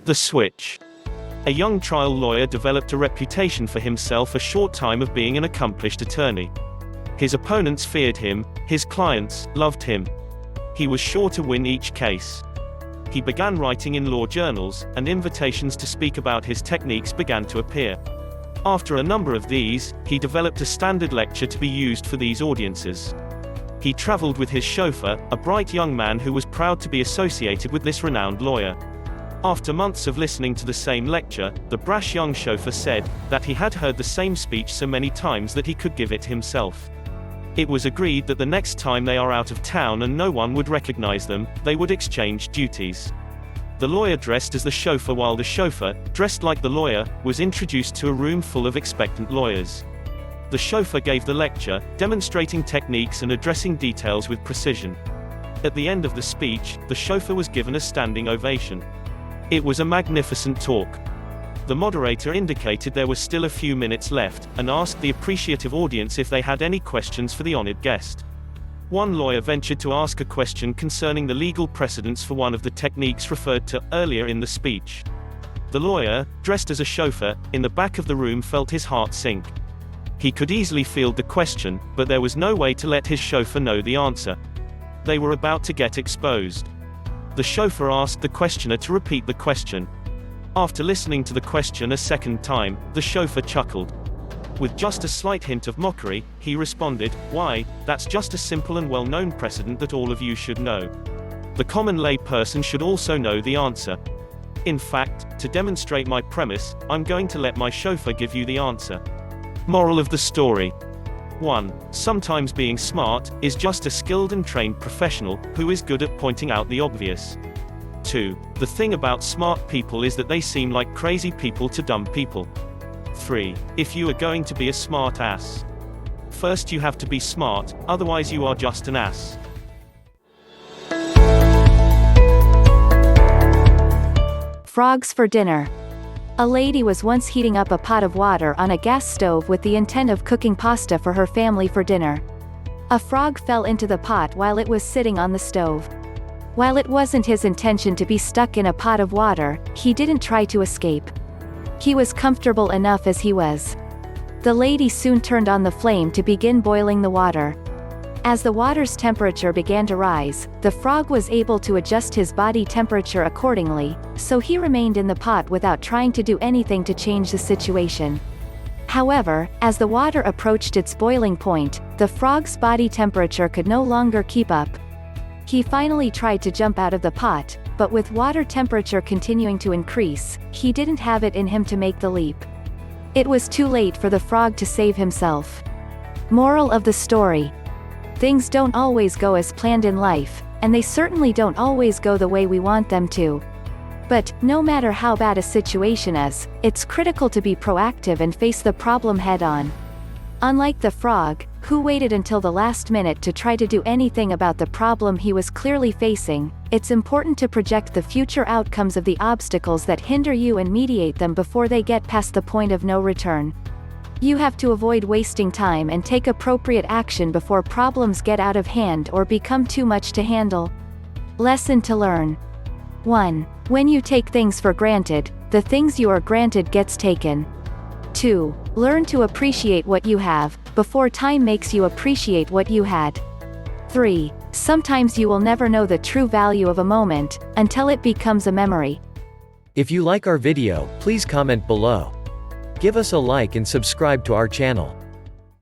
The switch. A young trial lawyer developed a reputation for himself a short time of being an accomplished attorney. His opponents feared him, his clients loved him. He was sure to win each case. He began writing in law journals, and invitations to speak about his techniques began to appear. After a number of these, he developed a standard lecture to be used for these audiences. He traveled with his chauffeur, a bright young man who was proud to be associated with this renowned lawyer. After months of listening to the same lecture, the brash young chauffeur said that he had heard the same speech so many times that he could give it himself. It was agreed that the next time they are out of town and no one would recognize them, they would exchange duties. The lawyer dressed as the chauffeur while the chauffeur, dressed like the lawyer, was introduced to a room full of expectant lawyers. The chauffeur gave the lecture, demonstrating techniques and addressing details with precision. At the end of the speech, the chauffeur was given a standing ovation. It was a magnificent talk. The moderator indicated there was still a few minutes left, and asked the appreciative audience if they had any questions for the honored guest. One lawyer ventured to ask a question concerning the legal precedents for one of the techniques referred to earlier in the speech. The lawyer, dressed as a chauffeur, in the back of the room felt his heart sink. He could easily field the question, but there was no way to let his chauffeur know the answer. They were about to get exposed. The chauffeur asked the questioner to repeat the question. After listening to the question a second time, the chauffeur chuckled. With just a slight hint of mockery, he responded, "Why, that's just a simple and well-known precedent that all of you should know. The common lay person should also know the answer. In fact, to demonstrate my premise, I'm going to let my chauffeur give you the answer." Moral of the story. 1. Sometimes being smart is just a skilled and trained professional who is good at pointing out the obvious. 2. The thing about smart people is that they seem like crazy people to dumb people. 3. If you are going to be a smart ass, first you have to be smart, otherwise you are just an ass. Frogs for dinner. A lady was once heating up a pot of water on a gas stove with the intent of cooking pasta for her family for dinner. A frog fell into the pot while it was sitting on the stove. While it wasn't his intention to be stuck in a pot of water, he didn't try to escape. He was comfortable enough as he was. The lady soon turned on the flame to begin boiling the water. As the water's temperature began to rise, the frog was able to adjust his body temperature accordingly, so he remained in the pot without trying to do anything to change the situation. However, as the water approached its boiling point, the frog's body temperature could no longer keep up. He finally tried to jump out of the pot, but with water temperature continuing to increase, he didn't have it in him to make the leap. It was too late for the frog to save himself. Moral of the story. Things don't always go as planned in life, and they certainly don't always go the way we want them to. But, no matter how bad a situation is, it's critical to be proactive and face the problem head-on. Unlike the frog, who waited until the last minute to try to do anything about the problem he was clearly facing, it's important to project the future outcomes of the obstacles that hinder you and mediate them before they get past the point of no return. You have to avoid wasting time and take appropriate action before problems get out of hand or become too much to handle. Lesson to learn. 1. When you take things for granted, the things you are granted gets taken. 2. Learn to appreciate what you have, before time makes you appreciate what you had. 3. Sometimes you will never know the true value of a moment, until it becomes a memory. If you like our video, please comment below. Give us a like and subscribe to our channel.